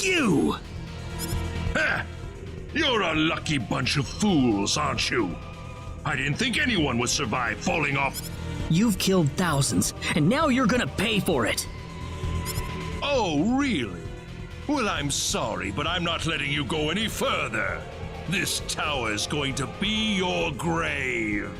you! Heh! You're a lucky bunch of fools, aren't you? I didn't think anyone would survive falling off. You've killed thousands, and now you're gonna pay for it! Oh, really? Well, I'm sorry, but I'm not letting you go any further. This tower's going to be your grave.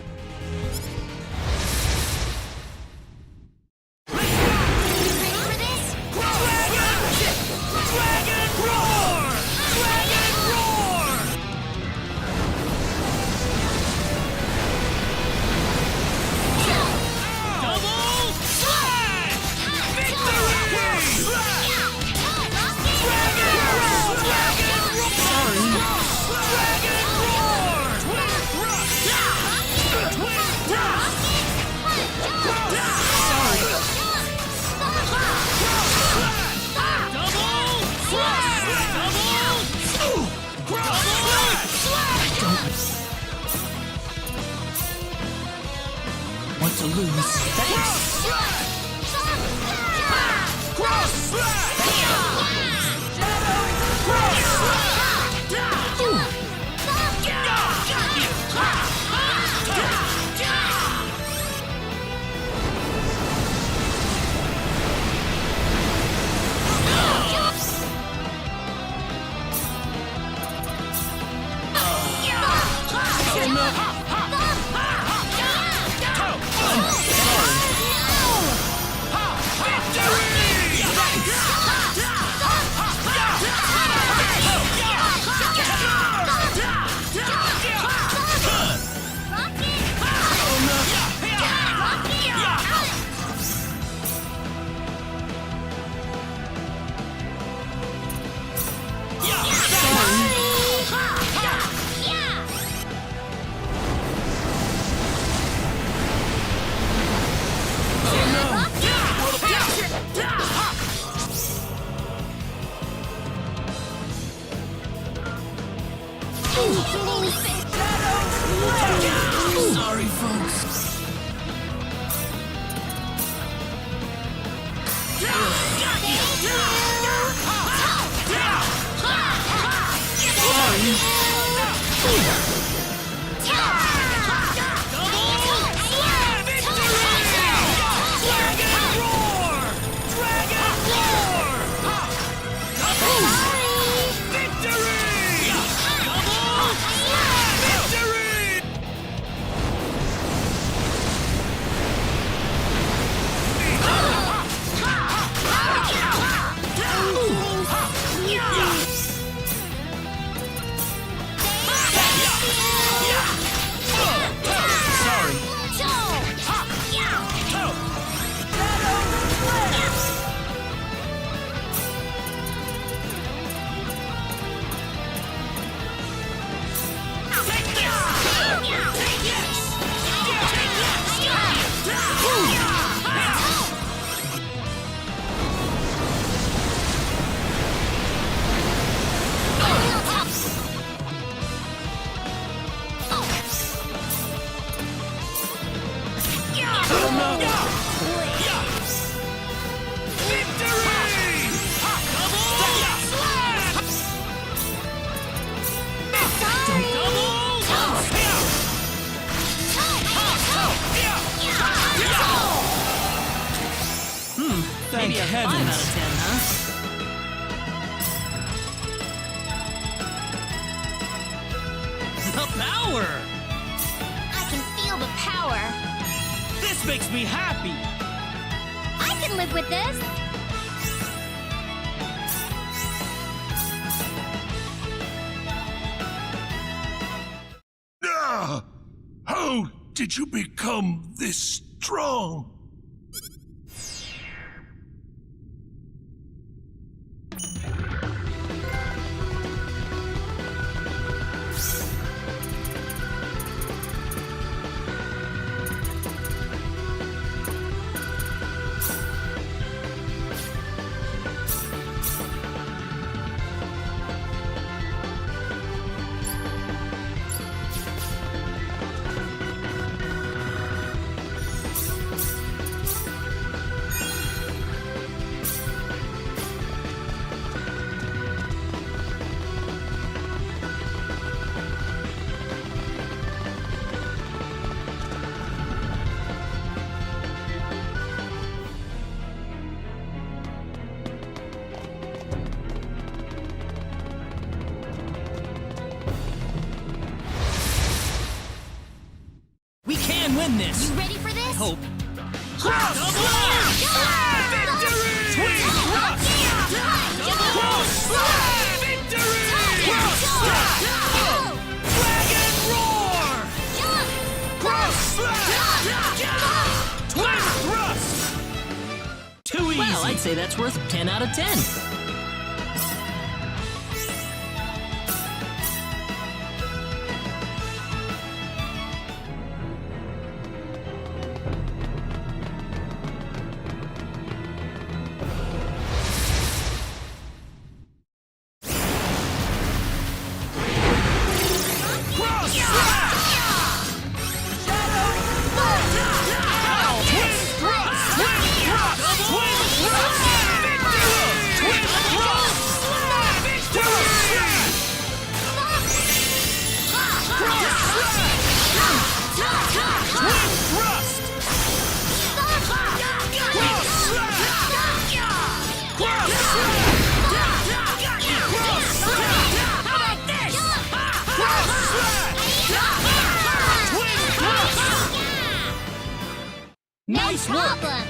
Want to lose? Thanks! Sorry, folks. Thank heavens. 5 out of 10, huh? The power! I can feel the power. This makes me happy! I can live with this. Ah! How did you become this strong? win this. You ready for this? Hope. Cross Slap! Victory! Twin Cross! Cross Slap! Victory! Cross Slap! Dragon Roar! Cross Slap! Twin Thrust! Too easy. Well, I'd say that's worth 10 out of 10. Cross Slap! Twin Thrust! Twin Thrust! Twin Thrust! Victory! Twin Thrust! Victory! Cross Slap! Twin Thrust! Cross Slap! Cross Slap! Cross Slap! How about this? Cross Slap! Twin Thrust! Nice No work. problem.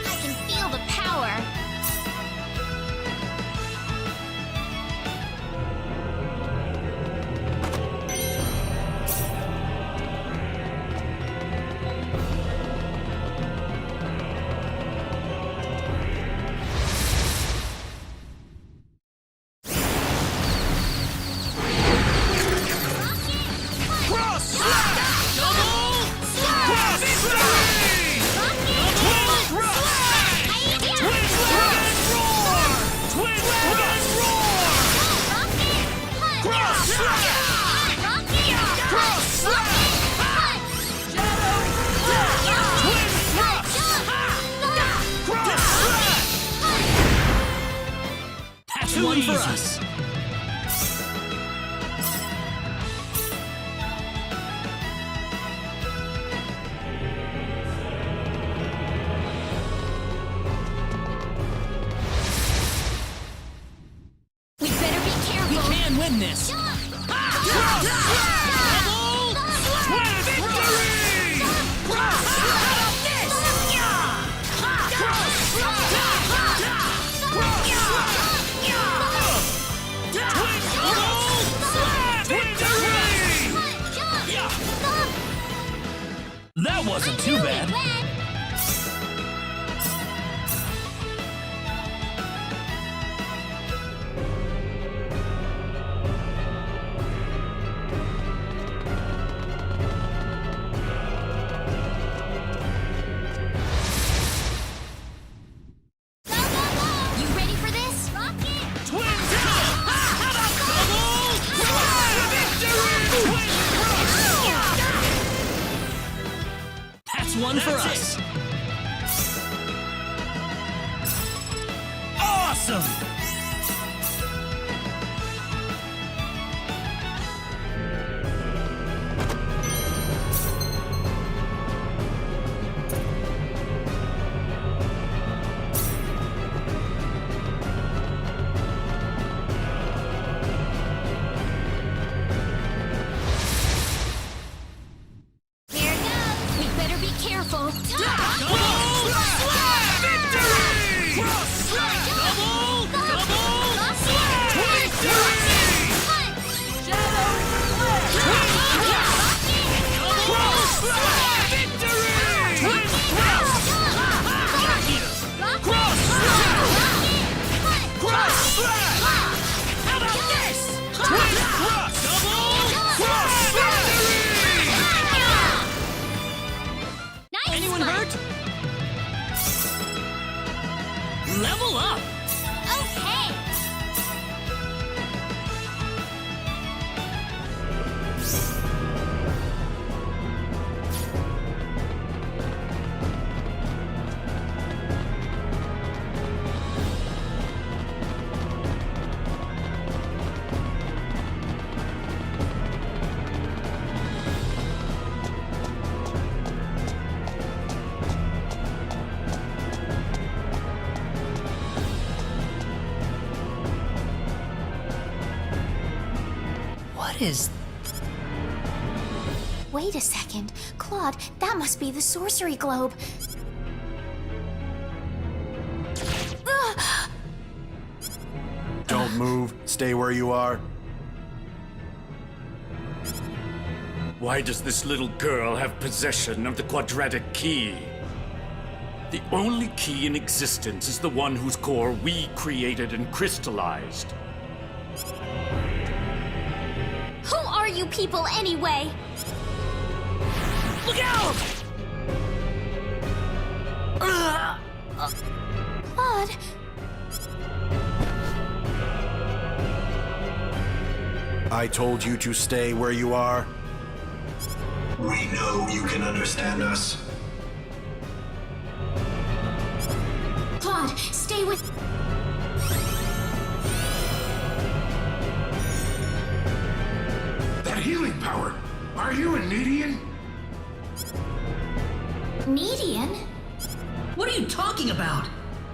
I can feel the power. Cross Slap! Cross Victory! Twin Thrust! Twin Dragon Roar! Twin Dragon Roar! Cross Slap! Cross Slap! Twin Thrust! Cross Slap! That's Too one for easy. us. We better be We careful. can win this. Cross Slap! Twin Victory! Cross Slap! Cross Slap! Cross Slap! Twin Slap! Victory! That wasn't too bad. You ready for this? Rocket! Twin Double Slap! Victory! Twin Thrust! That's one for us. Awesome! Here goes. We better be careful. Double Slap! Victory! Cross Slap! Double Slap! Twin Thrust! Twin Thrust! Cross Slap! Victory! Twin Thrust! Cross Slap! Cross Slap! How about this? Twin Thrust! Cross Victory! Nice Anyone one. hurt? Level up. Okay. What is... Wait a second. Claude, that must be the sorcery globe. Ugh! Don't move. Stay where you are. Why does this little girl have possession of the quadratic key? The only key in existence is the one whose core we created and crystallized. Who are you people anyway? Look out! Claude, I told you to stay where you are. We know you can understand us. Claude, stay with... That healing power! Are you a Nedian? Nedian? What are you talking about?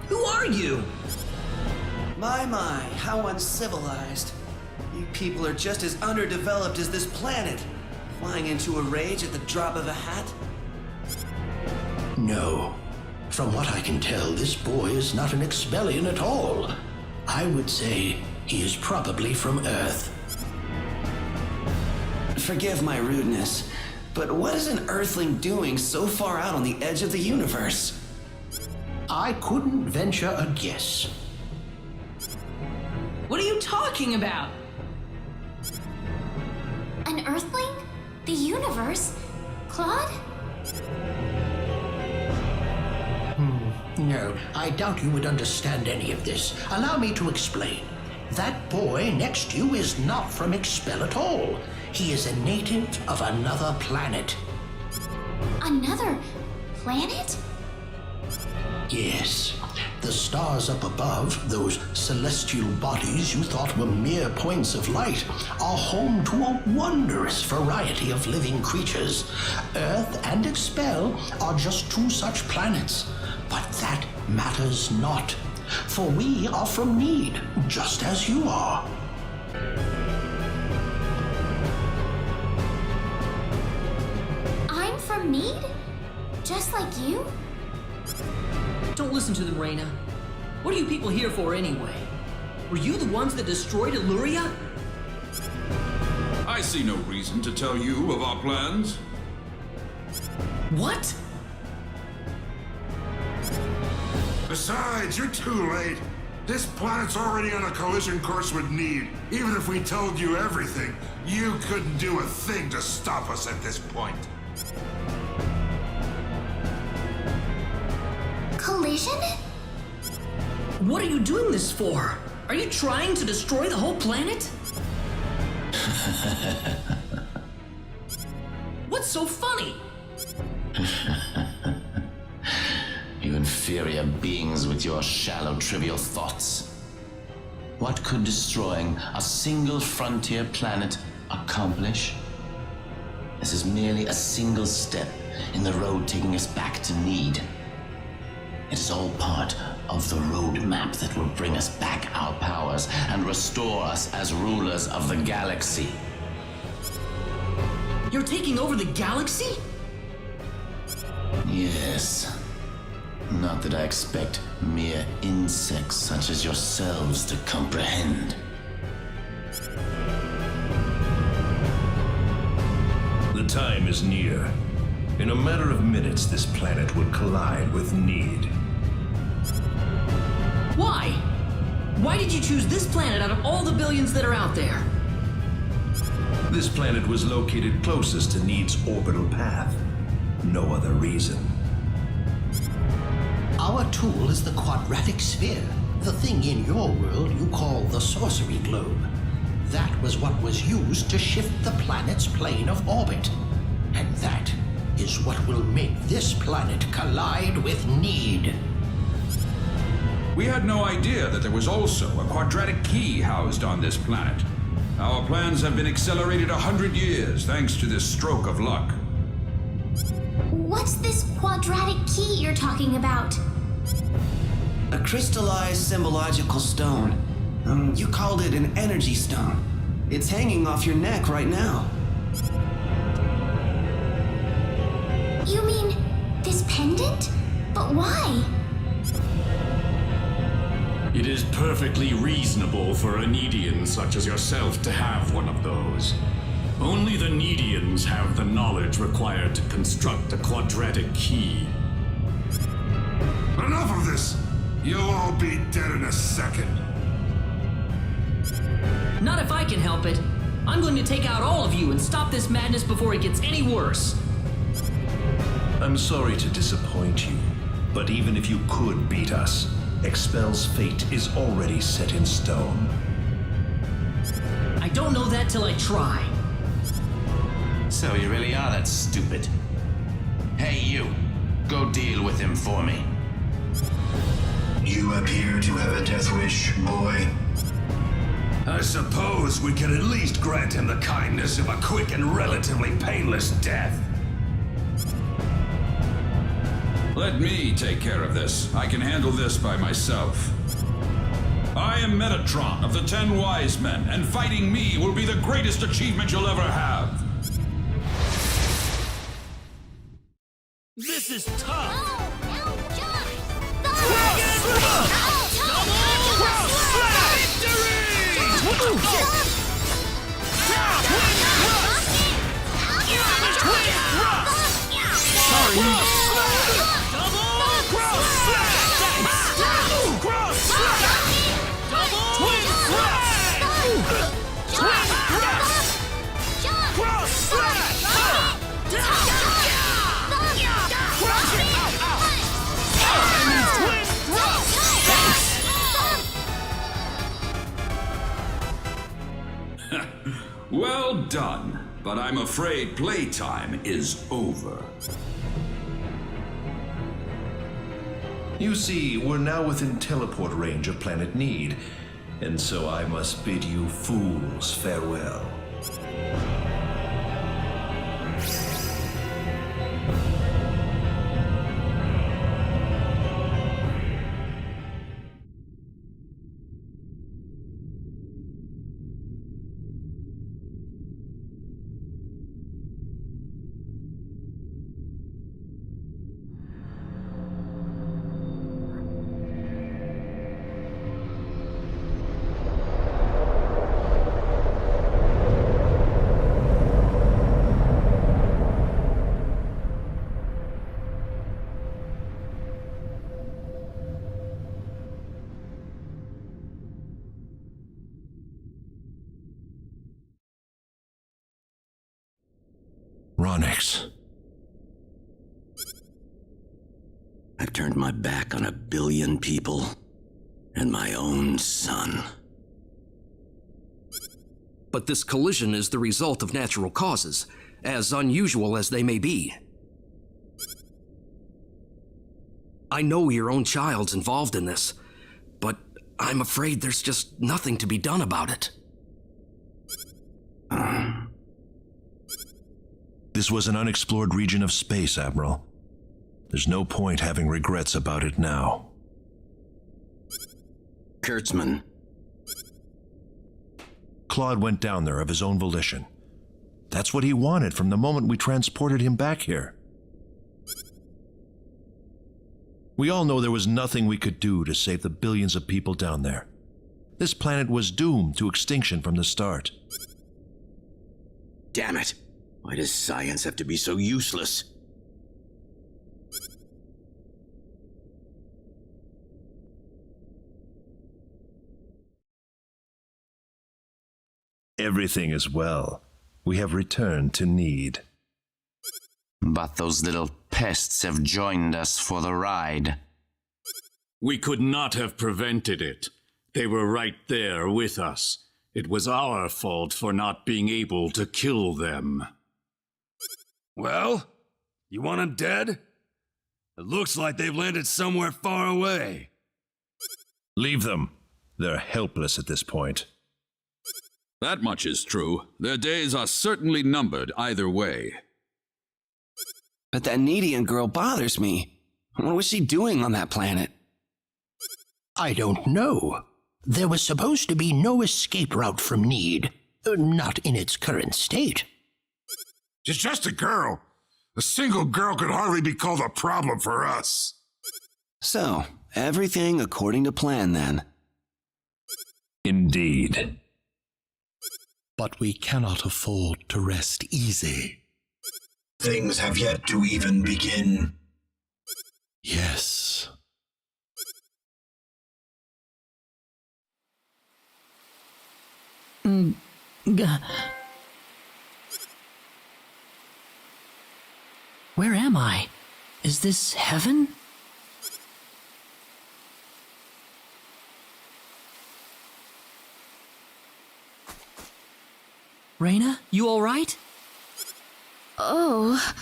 Who are you? My, how uncivilized. You people are just as underdeveloped as this planet. Flying into a rage at the drop of a hat? No. From what I can tell, this boy is not an Expellion at all. I would say he is probably from Earth. Forgive my rudeness, but what is an Earthling doing so far out on the edge of the universe? I couldn't venture a guess. What are you talking about? An Earthling? The universe? Claude? No, I doubt you would understand any of this. Allow me to explain. That boy next to you is not from Expel at all. He is a native of another planet. Another planet? Yes. The stars up above, those celestial bodies you thought were mere points of light, are home to a wondrous variety of living creatures. Earth and Expel are just two such planets. But that matters not, for we are from Need, just as you are. I'm from Need? Just like you? Don't listen to them, Reyna. What are you people here for anyway? Were you the ones that destroyed Illyria? I see no reason to tell you of our plans. What? Besides, you're too late. This planet's already on a collision course with Need. Even if we told you everything, you couldn't do a thing to stop us at this point. Collision? What are you doing this for? Are you trying to destroy the whole planet? What's so funny? You inferior beings with your shallow, trivial thoughts. What could destroying a single frontier planet accomplish? This is merely a single step in the road taking us back to Need. It is all part of the roadmap that will bring us back our powers and restore us as rulers of the galaxy. You're taking over the galaxy? Yes. Not that I expect mere insects such as yourselves to comprehend. The time is near. In a matter of minutes, this planet will collide with Need. Why? Why did you choose this planet out of all the billions that are out there? This planet was located closest to Need's orbital path. No other reason. Our tool is the quadratic sphere, the thing in your world you call the sorcery globe. That was what was used to shift the planet's plane of orbit. And that is what will make this planet collide with Need. We had no idea that there was also a quadratic key housed on this planet. Our plans have been accelerated 100 years thanks to this stroke of luck. What's this quadratic key you're talking about? A crystallized symbological stone. You called it an energy stone. It's hanging off your neck right now. You mean this pendant? But why? It is perfectly reasonable for a Needian such as yourself to have one of those. Only the Needians have the knowledge required to construct a quadratic key. Enough of this! You'll all be dead in a second. Not if I can help it. I'm going to take out all of you and stop this madness before it gets any worse. I'm sorry to disappoint you, but even if you could beat us, Expel's fate is already set in stone. I don't know that till I try. So you really are that stupid. Hey, you. Go deal with him for me. You appear to have a death wish, boy. I suppose we can at least grant him the kindness of a quick and relatively painless death. Let me take care of this. I can handle this by myself. I am Metatron of the 10 Wise Men, and fighting me will be the greatest achievement you'll ever have. This is tough. Oh, now jump! Dragon Rush! Double Cross Slash! Victory! Twin Rush! Sorry. Double Cross Slash! Cross Slash! Double Twin Slash! Twin Cross! Cross Slash! Well done, but I'm afraid playtime is over. You see, we're now within teleport range of Planet Need, and so I must bid you fools farewell. Ronix. I've turned my back on 1 billion people and my own son. But this collision is the result of natural causes, as unusual as they may be. I know your own child's involved in this, but I'm afraid there's just nothing to be done about it. This was an unexplored region of space, Admiral. There's no point having regrets about it now. Kurtzman. Claude went down there of his own volition. That's what he wanted from the moment we transported him back here. We all know there was nothing we could do to save the billions of people down there. This planet was doomed to extinction from the start. Damn it! Why does science have to be so useless? Everything is well. We have returned to Need. But those little pests have joined us for the ride. We could not have prevented it. They were right there with us. It was our fault for not being able to kill them. Well, you want them dead? It looks like they've landed somewhere far away. Leave them. They're helpless at this point. That much is true. Their days are certainly numbered either way. But that Needian girl bothers me. What was she doing on that planet? I don't know. There was supposed to be no escape route from Need. Not in its current state. She's just a girl. A single girl could hardly be called a problem for us. So, everything according to plan then. Indeed. But we cannot afford to rest easy. Things have yet to even begin. Yes. Where am I? Is this heaven? Reyna, you all right? Oh.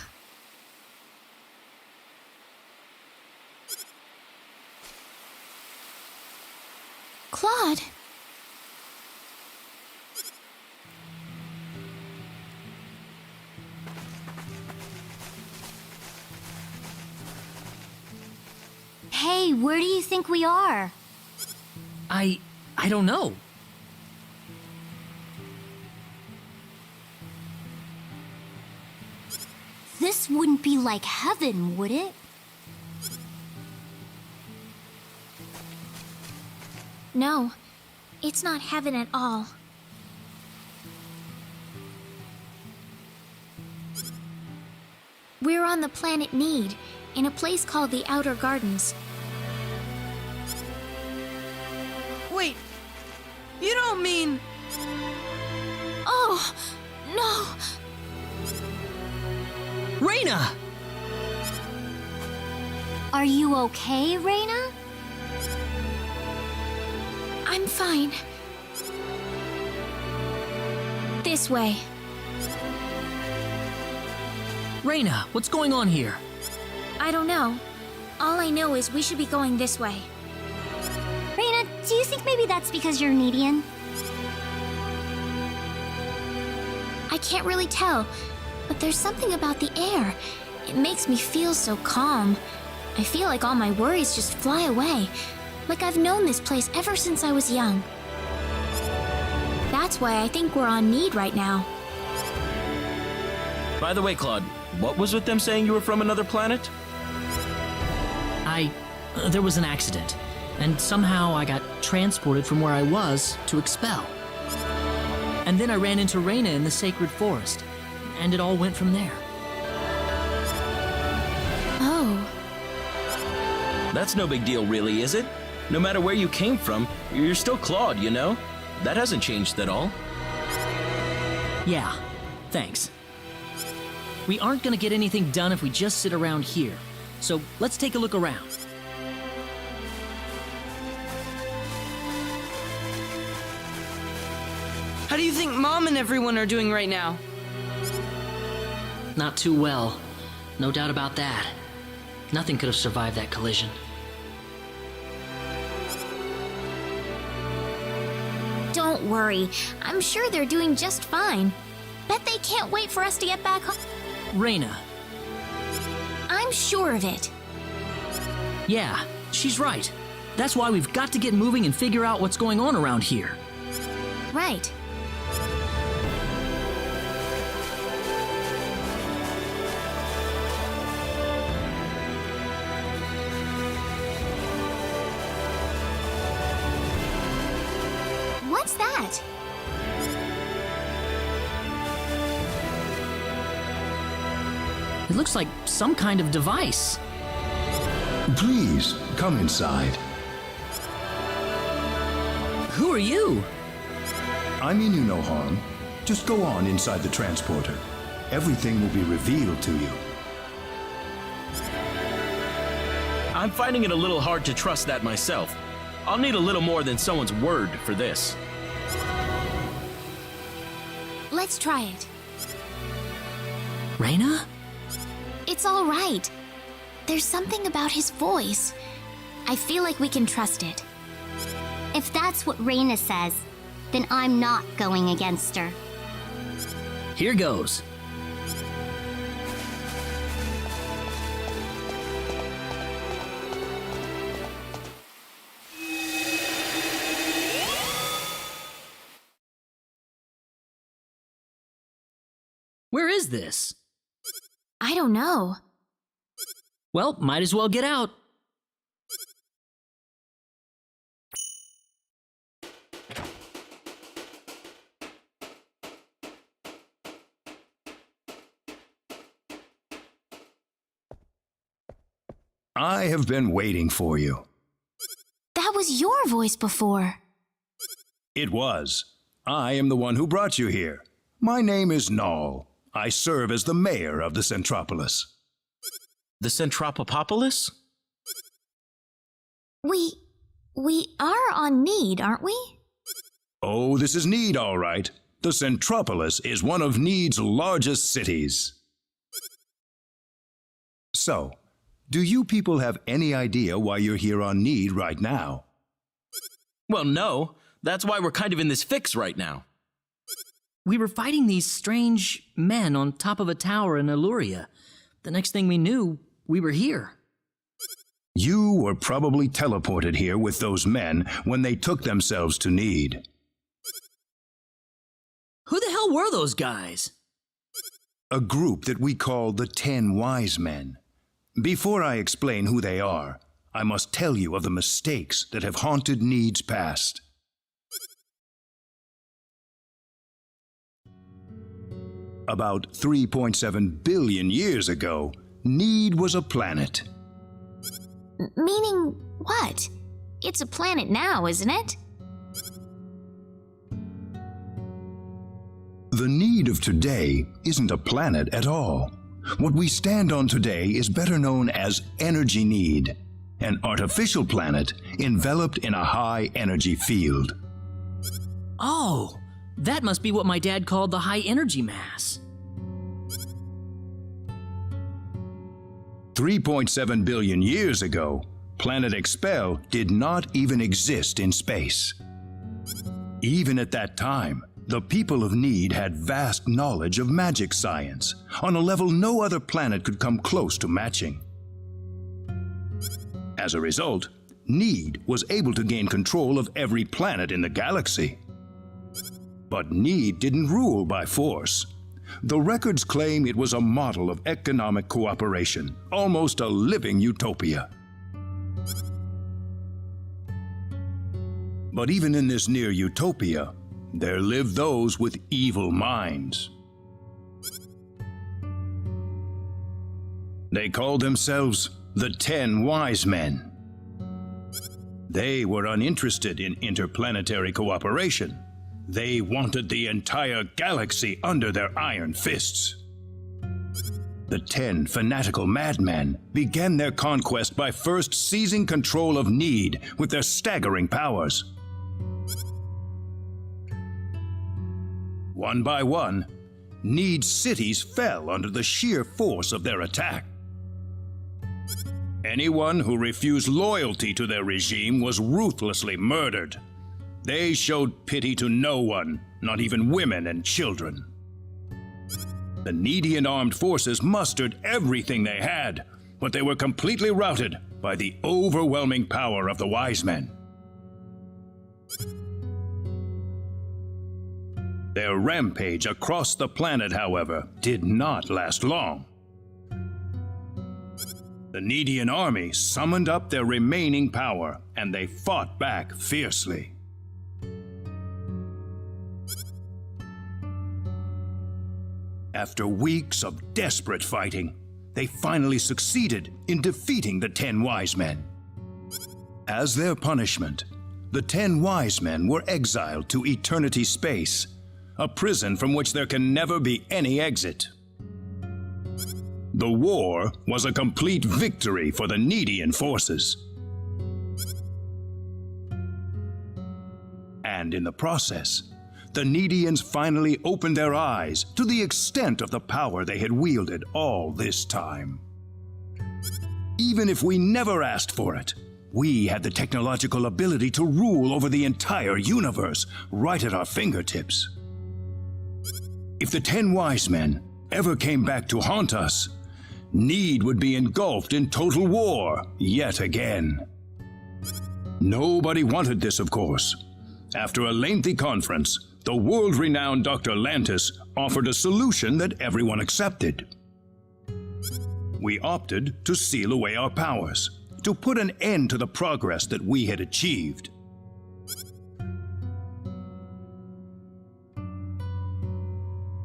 Claude. Hey, where do you think we are? I don't know. This wouldn't be like heaven, would it? No, it's not heaven at all. We're on the planet Need, in a place called the Outer Gardens. Wait, you don't mean... Oh, no! Reyna! Are you okay, Reyna? I'm fine. This way. Reyna, what's going on here? I don't know. All I know is we should be going this way. Reyna, do you think maybe that's because you're Needian? I can't really tell, but there's something about the air. It makes me feel so calm. I feel like all my worries just fly away, like I've known this place ever since I was young. That's why I think we're on Need right now. By the way, Claude, what was with them saying you were from another planet? There was an accident, and somehow I got transported from where I was to Expel. And then I ran into Reyna in the Sacred Forest, and it all went from there. Oh. That's no big deal, really, is it? No matter where you came from, you're still Claude, you know? That hasn't changed at all. Yeah, thanks. We aren't gonna get anything done if we just sit around here, so let's take a look around. How do you think Mom and everyone are doing right now? Not too well. No doubt about that. Nothing could have survived that collision. Don't worry. I'm sure they're doing just fine. Bet they can't wait for us to get back home. Reyna. I'm sure of it. Yeah, she's right. That's why we've got to get moving and figure out what's going on around here. Right. What's that? It looks like some kind of device. Please, come inside. Who are you? I mean you no harm. Just go on inside the transporter. Everything will be revealed to you. I'm finding it a little hard to trust that myself. I'll need a little more than someone's word for this. Let's try it. Reyna? It's all right. There's something about his voice. I feel like we can trust it. If that's what Reyna says, then I'm not going against her. Here goes. Where is this? I don't know. Well, might as well get out. I have been waiting for you. That was your voice before. It was. I am the one who brought you here. My name is Null. I serve as the mayor of the Centropolis. The Centropolis? We are on Need, aren't we? Oh, this is Need, all right. The Centropolis is one of Need's largest cities. So, do you people have any idea why you're here on Need right now? Well, no. That's why we're kind of in this fix right now. We were fighting these strange men on top of a tower in Illuria. The next thing we knew, we were here. You were probably teleported here with those men when they took themselves to Need. Who the hell were those guys? A group that we call the 10 Wise Men. Before I explain who they are, I must tell you of the mistakes that have haunted Need's past. About 3.7 billion years ago, Need was a planet. Meaning what? It's a planet now, isn't it? The Need of today isn't a planet at all. What we stand on today is better known as Energy Need, an artificial planet enveloped in a high-energy field. Oh, that must be what my dad called the high-energy mass. 3.7 billion years ago, Planet Expel did not even exist in space. Even at that time, the people of Need had vast knowledge of magic science, on a level no other planet could come close to matching. As a result, Need was able to gain control of every planet in the galaxy. But Need didn't rule by force. The records claim it was a model of economic cooperation, almost a living utopia. But even in this near utopia, there lived those with evil minds. They called themselves the 10 Wise Men. They were uninterested in interplanetary cooperation. They wanted the entire galaxy under their iron fists. The 10 fanatical madmen began their conquest by first seizing control of Need with their staggering powers. One by one, Need's cities fell under the sheer force of their attack. Anyone who refused loyalty to their regime was ruthlessly murdered. They showed pity to no one, not even women and children. The Needian armed forces mustered everything they had, but they were completely routed by the overwhelming power of the Wise Men. Their rampage across the planet, however, did not last long. The Needian army summoned up their remaining power, and they fought back fiercely. After weeks of desperate fighting, they finally succeeded in defeating the 10 Wise Men. As their punishment, the 10 Wise Men were exiled to Eternity Space, a prison from which there can never be any exit. The war was a complete victory for the Needian forces. And in the process, the Needians finally opened their eyes to the extent of the power they had wielded all this time. Even if we never asked for it, we had the technological ability to rule over the entire universe right at our fingertips. If the 10 Wise Men ever came back to haunt us, Need would be engulfed in total war yet again. Nobody wanted this, of course. After a lengthy conference, the world-renowned Dr. Lantis offered a solution that everyone accepted. we opted to seal away our powers, to put an end to the progress that we had achieved.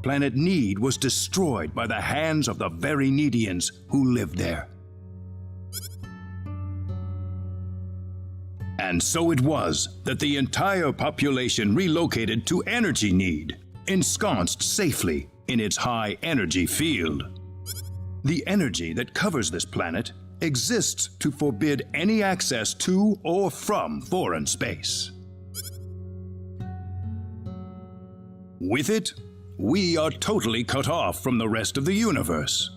Planet Need was destroyed by the hands of the very Needians who lived there. And so it was that the entire population relocated to Energy Need, ensconced safely in its high energy field. The energy that covers this planet exists to forbid any access to or from foreign space. With it, we are totally cut off from the rest of the universe.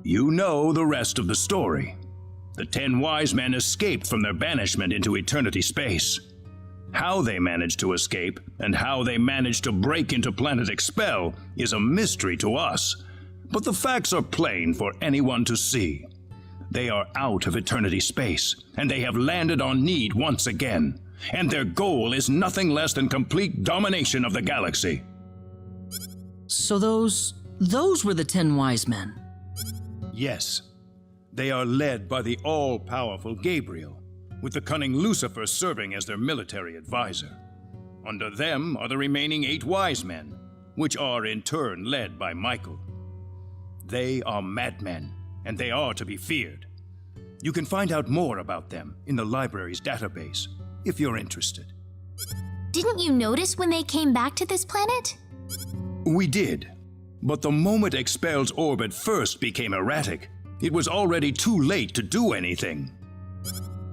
You know the rest of the story. The 10 wise men escaped from their banishment into eternity space. How they managed to escape and how they managed to break into Planet Expel is a mystery to us, but the facts are plain for anyone to see. They are out of eternity space, and they have landed on Need once again, and their goal is nothing less than complete domination of the galaxy. So those were the 10 wise men. Yes, they are led by the all-powerful Gabriel, with the cunning Lucifer serving as their military advisor. Under them are the remaining 8 wise men, which are in turn led by Michael. They are madmen, and they are to be feared. You can find out more about them in the library's database, if you're interested. Didn't you notice when they came back to this planet? We did, but the moment Expel's orbit first became erratic, it was already too late to do anything.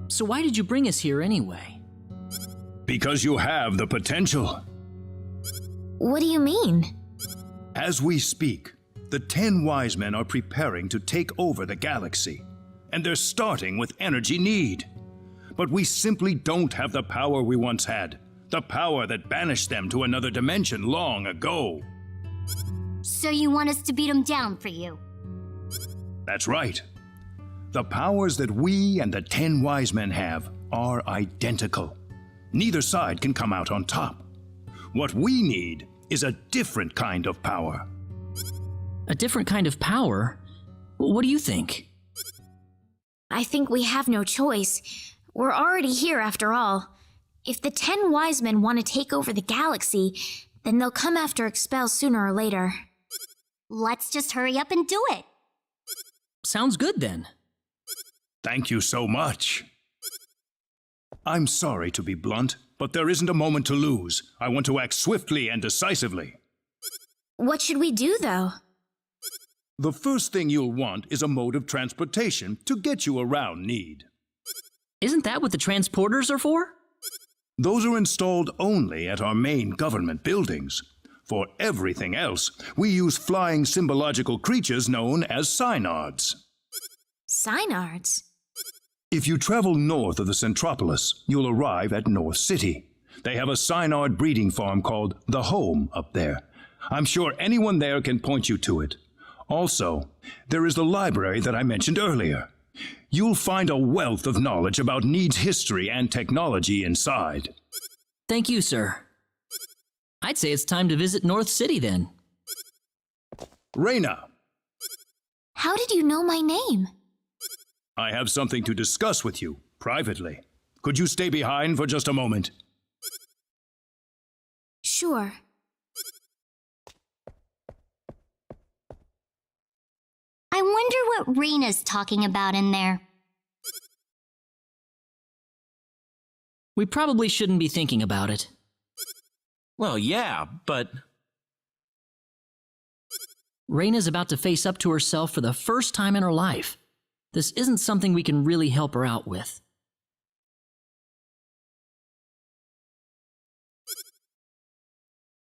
So why did you bring us here anyway? Because you have the potential. What do you mean? As we speak, the 10 wise men are preparing to take over the galaxy, and they're starting with Energy Need. But we simply don't have the power we once had, the power that banished them to another dimension long ago. So you want us to beat them down for you? That's right. The powers that we and the 10 wise men have are identical. Neither side can come out on top. What we need is a different kind of power. A different kind of power? What do you think? I think we have no choice. We're already here after all. If the 10 wise men want to take over the galaxy, then they'll come after Expel sooner or later. Let's just hurry up and do it. Sounds good then. Thank you so much. I'm sorry to be blunt, but there isn't a moment to lose. I want to act swiftly and decisively. What should we do, though? The first thing you'll want is a mode of transportation to get you around Need. Isn't that what the transporters are for? Those are installed only at our main government buildings. For everything else, we use flying symbological creatures known as Synards. Synards? If you travel north of the Centropolis, you'll arrive at North City. They have a Synard breeding farm called The Home up there. I'm sure anyone there can point you to it. Also, there is the library that I mentioned earlier. You'll find a wealth of knowledge about Need's history and technology inside. Thank you, sir. I'd say it's time to visit North City then. Reyna! How did you know my name? I have something to discuss with you, privately. Could you stay behind for just a moment? Sure. I wonder what Reyna's talking about in there. We probably shouldn't be thinking about it. Well, yeah, but... Reyna's about to face up to herself for the first time in her life. This isn't something we can really help her out with.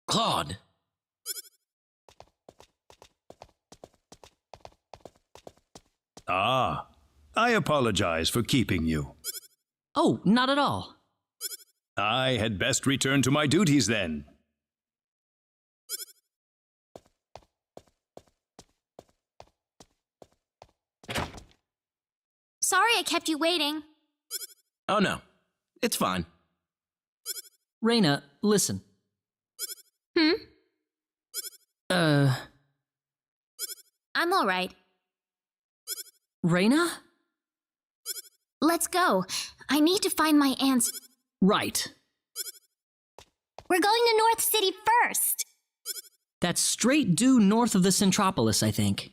Claude! Ah, I apologize for keeping you. Oh, not at all. I had best return to my duties then. Sorry I kept you waiting. Oh no, it's fine. Reyna, listen. I'm alright. Reyna? Let's go. I need to find my aunt's. Right. We're going to North City first. That's straight due north of the Centropolis, I think.